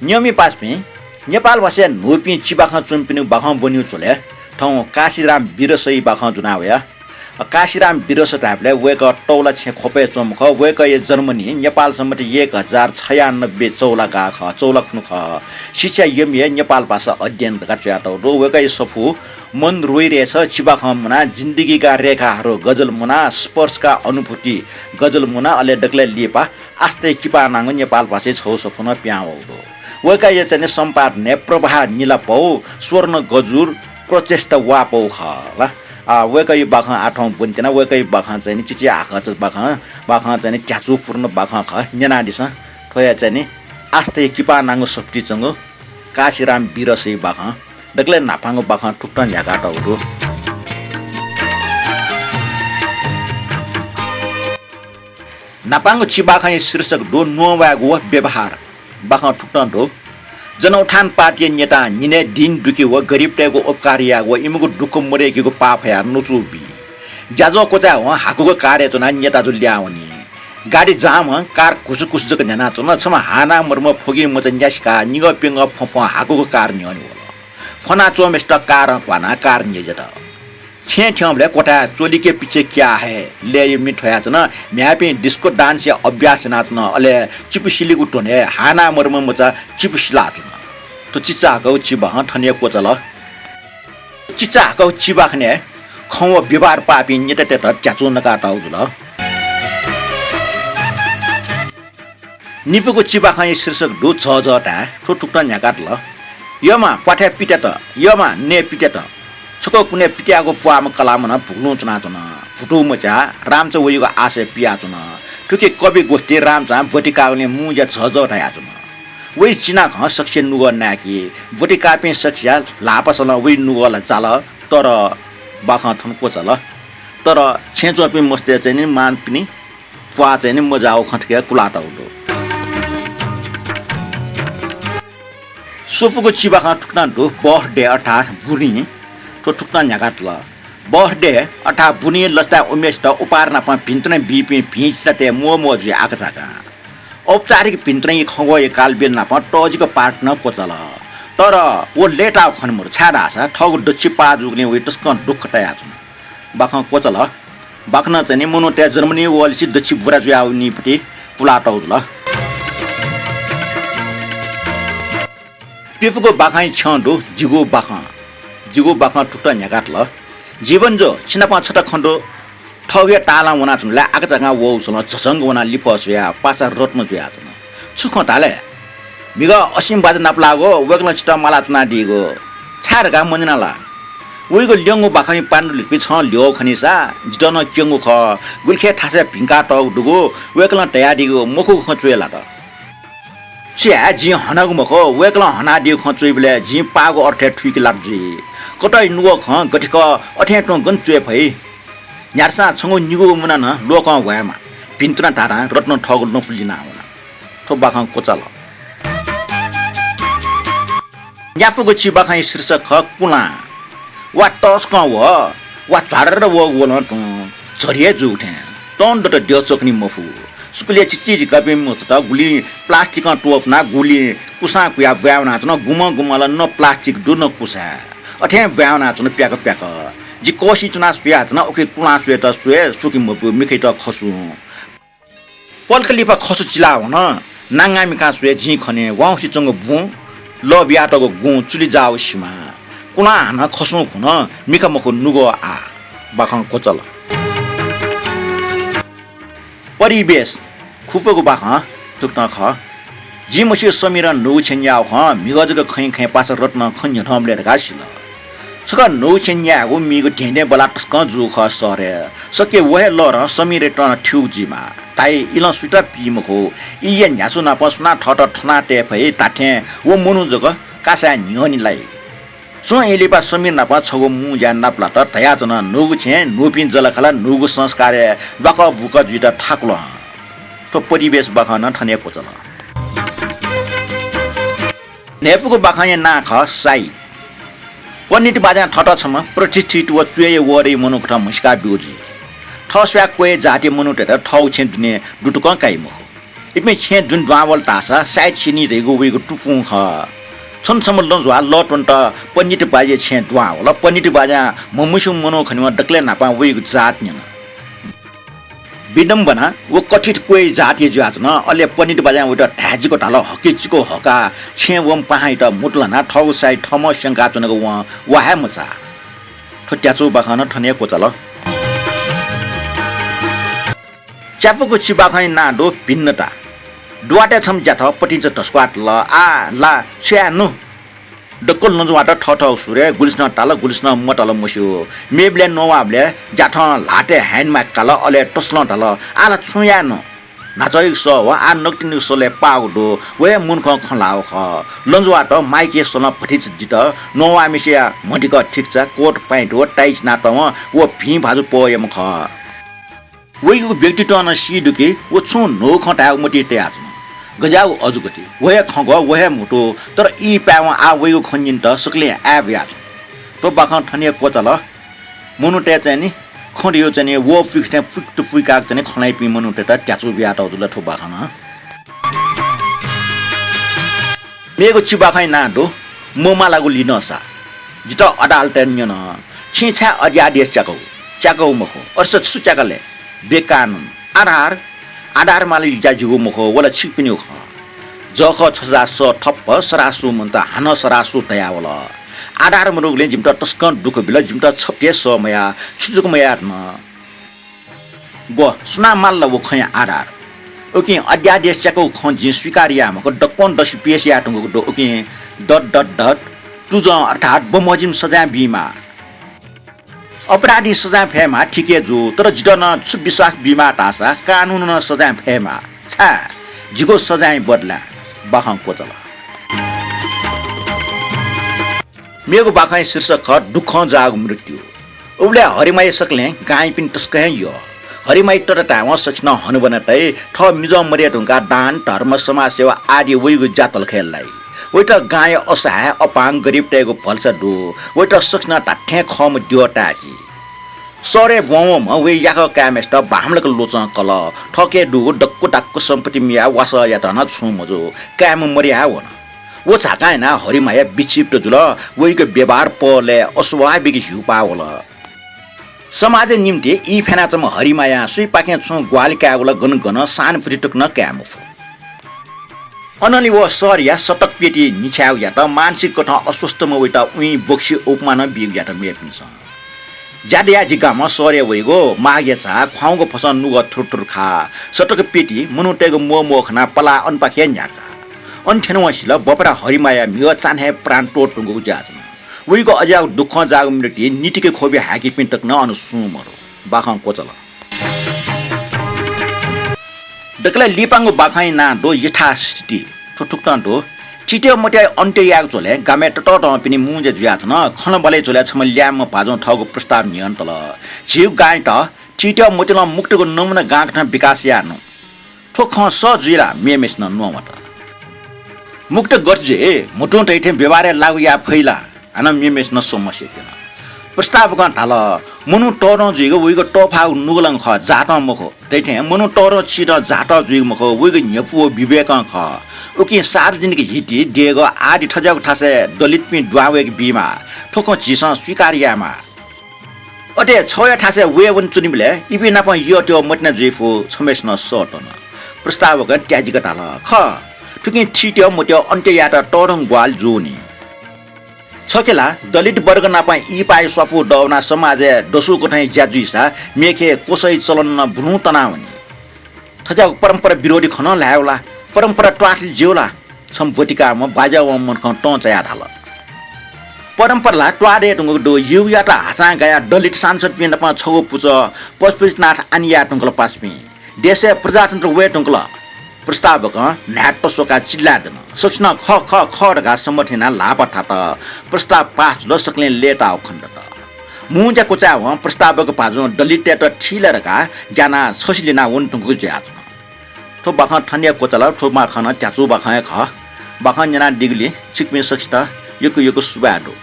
नियमी पासपि नेपाल भाषा नोपि चिबाखा चुम्पिनु बाखा बन्यु चोले ठाउँ काशीराम बिरसई बाखा जुनावया काशीराम बिरस टाइपले वेक टौला छे खोपे चोमख वेक ये जर्मनी नेपाल सम्मति 1096 चौला खुनु ख शिक्षा यमये नेपाल भाषा अध्ययन गच्याटो रो वेक सफु मन रोइरहेछ चिबाखा मुना जिन्दगीका रेखाहरू गजल मुना स्पर्शका अनुभूति गजल मुना अले डक्ले लिपा आस्थे किपा नांगो नेपाल भाषा छौ सफुन प्याउ वेक ये चाहिँ सम्पादने प्रभा निलापौ स्वर्ण गजुर प्रचेष्ट वापौ ख ल वेकै बाखा आठौं बुन्तेन वेकै बाखा चाहिँ चिची आखा छ बाखा चाहिँ च्याचु पूर्ण बाखा ख नेनादिस थोया चाहिँ आस्थे किपा नांगो सफ्टी चंगो काशीराम बिरसई बाखा दक्ले नाफांगो बाखा टुक्टन यागाटा हो नापांगो चिबाखा शीर्षक दो नोवागो व्यवहार बाखा टुक्टन दो जनौठान पार्टी नेता निने दिन दुखी व गरीब टेको उपकारिया व इमुको दुख मरेकीको पाप या नुचुबी जाजो कोचा व हाकुको कार्य त नेता जु ल्याउनी गाडी जाम कार कुसुकुस जक नेना त न छम हाना मर्म फोगी मचन्यासका निग पिंग फफ हाकुको कार नियनि होला फना चोमेस्ट कार क्वाना कार निजेत छे ठ्यामले कोटा चोली के पीछे क्या है ले मिठया त न म्यापि डिस्को डान्स या अभ्यास नाच न अले चिपुसिली गुटोने हाना मर्म मचा चिपुसिला तो चिचा गौ चिबा ठने कोचल चिचा गौ चिबा खने खौ व्यवहार पापि नेते त च्याचो नका टाउजुल निफुको चिबा खने शीर्षक दु छ जटा ठुटुक्ट न्याकाट ल यमा पाठ्या पिटे त यमा ने पिटे त छको कुने पिट्याको फुवामा कलाम न फुक्नु चना चन फुटु मचा रामच वयुको आशय पिया चन ठुके कवि गोष्ठी रामचा बटिकाउने मुजा छ जटा या चन वही चिना ख सक्से नुग नाकी बटिका पे सक्या लापसल वही नुगला चाल तर बाखा थन कोचल तर छेचो पे मस्ते चाहिँ नि मान पनि फुवा चाहिँ नि मजाओ खटके कुलाटा उडो सोफुको चिबाखा ठुक्ना दो बर्थडे अठा बुनी तो ठुक्ना न्याकाट ल बर्थडे अठा बुनी लस्ता उमेश त उपारना प भिन्त्रने बीपी भिचते मोमो जु आकचाका औपचारिक भिन्त्रने खगो काल बेलना प टजिको पार्टनर कोचल तर वो लेटा खनमुर छाडा छ ठगु दछि पाजुग्ने वे तस्कन दुखटया छ बाख कोचल बाखना चाहिँ मनो त्या जर्मनी वलसी दछि बुरा जु आउनी पटी पुलाटौ ल पिफुको बाखाइ छन्दो जिगो बाखा टुक्टा न्याकाट ल जीवन जो छिनापा छटा खण्डो ठगे टाला वना चुनला आकचागा वो सन झसंग वना लिपसया पासा रत्न जुया चुन सुख टाले मिगा असीम बाज नापलागो वेकला छिटा माला तना दिगो छारगा मनिनाला उइगो ल्यंगो बाखाइ पाण्डु लिपि छ ल्यो खनिसा जिदन क्यंगो ख गुलखे थासे भिंका टक दुगो वेकला तया दिगो मुखु खचुएला त च्या जी हनागु मखो वेकला हना दिउ खचुइबले जी पागो अर्थे ठुइक लाग्जी कतै नुगो ख गठिक अठे टो गन चुए भई न्यारसा छंगो निगो मुना न लोक भएमा भिन्त्रा टारा रत्न ठगु नफुलिना होला थो बाखा कोचल याफुको चिबाखा शीर्षक ख कुला वा टस्क वा झाडर व गोन त झरिए जुठे टन त देचकनी मफु सुकुले चिची कपे मस्त गुली प्लास्टिक टोफ ना गुली कुसा कुया व्यावना न गुमल न प्लास्टिक दु न कुसा अठे व्यावना न प्याक जी कोशी चुना सुया न ओके कुला सुए त सुए सुकि मपु मिखै त खसु पल्कलिपा खसु चिला हुन नांगामी का सुए जी खने वाउसी चंग बु ल बियाटको गु चुली जाउ सिमा कुला न खसु खुन मिखा मखु नुगो आ बाखं कोचल परिवेश खुफको बाखा टुक्न ख जिमसी समीर नु छन्या ख मिगजको खै पास रत्न खन्य ठमले गासिल सक नु छन्या गु मिगु ढेने बला टस्क जु ख सरे सके वहे ल र समीर टन ठ्यु जिमा ताइ इल सुटा पिमखो इये न्यासु ना पसना ठट ठना टे भई ताठे वो मुनु जग कासा न्योनीलाई सो एलिपा समीर ना प छगो मु या नापला त तया जन नुगु छे नुपिन जलखला नुगु संस्कार बक बुक जुटा ठाकुल तो परिवेश बखन ठने कोचल नेफुको बखाय ना ख साई पनिट बाजा ठट छम प्रतिष्ठित व चुए वरे मनुखटा मुस्का बिउजी ठस्या कोए जाति मनुटे ठौ छे दुने दुटुक काइमो इमे छे जुन द्वावल तासा साइड सिनी रेगु वेगु टुफुङ ख छन समल लजवा लटन्ट पन्जिट बाजे छे द्वावल पन्जिट बाजा ममुसु मनो खनिमा डक्ले नापा वेगु जात न्यन विडम्बना वो कठित कोही जातीय जात न अले पन्जिट बाजा उटा ढाजीको ढालो हकिचको हका छे वम पाहाइट मुटलना ठौ साइ ठम शंका चनको वाहा मचा ठट्याचो बाखन ठने कोचल च्यापुको चिबाखै नाडो भिन्नता दुवाटे छम ज्याथ पटिन्छ टस्क्वाट ल आ ला छ्यानु डक्कल नजुवाट ठठ सुरे गुलिस्न टाल गुलिस्न मटल मस्यो मेबले नवाबले ज्याथ लाटे ह्यान्डमा काल अले टस्ल टाल आला छुयानु नाचै स व आ नक्टिनु सोले पाउडो वे मुनख खलाउ ख लन्जुवाट माइके सोल पटिन्छ जित नवामिसिया मटिक ठिक छ कोट प्यान्ट व टाइज नाट व भी भाजु पोयम ख वेगु व्यक्तित्व न सिडुके व छु नो खटाउ मटी त्याज गजाउ अजुगति वहे खग वहे मुटो तर ई प्याव आ वेगु खन्जिन त सकले आव्याज तो बाखन ठनिया कोचल मुनुटे चाहिँ नि खडियो चाहिँ वो फिक्स टाइम फिक टु फिक चाहिँ खनाइ पि मुनुटे त ट्याचु बिया त उजुला ठो बाखन मेगु चिबाखै नाडो मोमा लागु लिनसा जित अडाल्टन न्यन छिछा अज्यादेश चाकौ मखो अर्स छु चाकले बेकानुन आधार माले जाजिगो मखो वला छिपिन्यो ख जख छजा स ठप्प सरासु मन्ता हान सरासु तयावल आधार मरुगले जिमटा टस्कन दुख बिल जिमटा छप्के समया छुजुक मया न गो सुना माल ल खया आधार ओके अध्यादेश चाको ख जि स्वीकारिया मको डक्कन दसि पेसिया टंगो दो ओके डट तुज अर्थात बमजिम सजा बीमा अपराधी सजा फेमा ठिके जो तर जिटन विश्वास बीमा तासा कानुन न सजा फेमा छा जिगो सजाय बदला बाखं कोचला मेगो बाखै शीर्षक दुख जाग मृत्यु उले हरिमाई सकले गाई पिन टस्कै यो हरिमाई टटा व सच्न हनुबनतै ठ मिजो मरिया ढुंगा दान धर्म समाज सेवा आदि वइगु जातल खेललाई वइट गाय असहाय अपाङ गरिब टेगो फल्स दु वइट सक्न टाठे खम दियोटाकी सरे वम वे याक कामेस्ट बामलक लोच कल ठके दु डक्को टाक्को सम्पत्ति मिया वास या तना छु मजो काम मरिया वन वो छाकायना हरिमाया बिचिप्ट जुल वइको व्यवहार पले अस्वाभाविक हिउपावल समाज निम्ति ई फेनाचम हरिमाया सुई पाके छु ग्वालिका वला गन सान फुटिटुक्न क्यामफु अनली वो सरिया सटक पेटी निछाउ या त मानसिक कथा अस्वस्थ म वइटा उई बोक्सी उपमान बिग या त मेपिन्छ जाडिया जिगामा सरे वइगो मागे छा खाउको फसन नुग थुरथुर खा सटक पेटी मुनुटेगो मोखना पला अनपाखे न्याका अनथेनवसिल बपरा हरिमाया मियो चान्हे प्राण टोटुगो जाजन वइगो अज्या दुख जाग मृत्यु निटिके खोबे हाकी पिन्टक न अनुसुमरो बाखं कोचल दकला लिपाङको बाखाइ ना दो यथास्थिति ठुटुक्टो चिट्यो मोटे अन्त्य याग चले गामे टट पनि मुजे ज्याथ न खन बले चले छम ल्याम भाजो ठगो प्रस्ताव नियन्त्रण जीव गाइ त चिट्यो मोटेला मुक्तको नमुना गाँठ विकास यानु ठोख स जुइला मेमेस न नमत मुक्त गर्जे मुटु तैथे व्यवहार लागु या फैला अन मेमेस न समस्या केन प्रस्ताव गन ढाल मनु टरो जुइगो उइगो टफा नुगलङ ख जाट मखो तैथे मनु टरो छिट जाट जुइगो मखो उइगो न्यफु विवेक ख उकि सार्वजनिक हिति दिएको आदि ठजाको ठासे दलित पि द्वावेक बीमा ठोक झिस स्वीकार्यामा अटे छया ठासे वेवन चुनिबले इबि नाप यो त्यो मटना जुइफु छमेस न सटन प्रस्ताव गन त्याजिक ढाल ख ठुकि छिट्यो मोट्यो अन्त्य यात टरङ ग्वाल जुनी छकेला दलित वर्ग नापा ई पाए स्वाफु डौना समाज दसु कोठाइ ज्याजुइसा मेखे कोसै चलन न भ्नु तनावनी थजा परम्परा विरोधी खन ल्याउला परम्परा ट्वासि जिउला सम्पतिका म बाजा व मन ख टंचया ढाल परम्परा ट्वाडे टंगो दो युया त हासा गया दलित सांसद पिन नापा छगो पुच पशुपतिनाथ आनिया टंगल पासपि देशे प्रजातन्त्र वे टंगल प्रस्तावक न्याट सोका चिल्लादन सक्न ख ख खडगा समर्थना लापठाट प्रस्ताव पास ल सकले लेटा खण्डत मुजा कोचा व प्रस्तावक पाजो दलित त ठिलरका जाना छसिलिना वन्तुको ज्याज थो बाख ठन्या कोचला थोमा खन च्याचु बाख ख बाख जना डिगली चिकमे सक्स्ता यको सुबाडो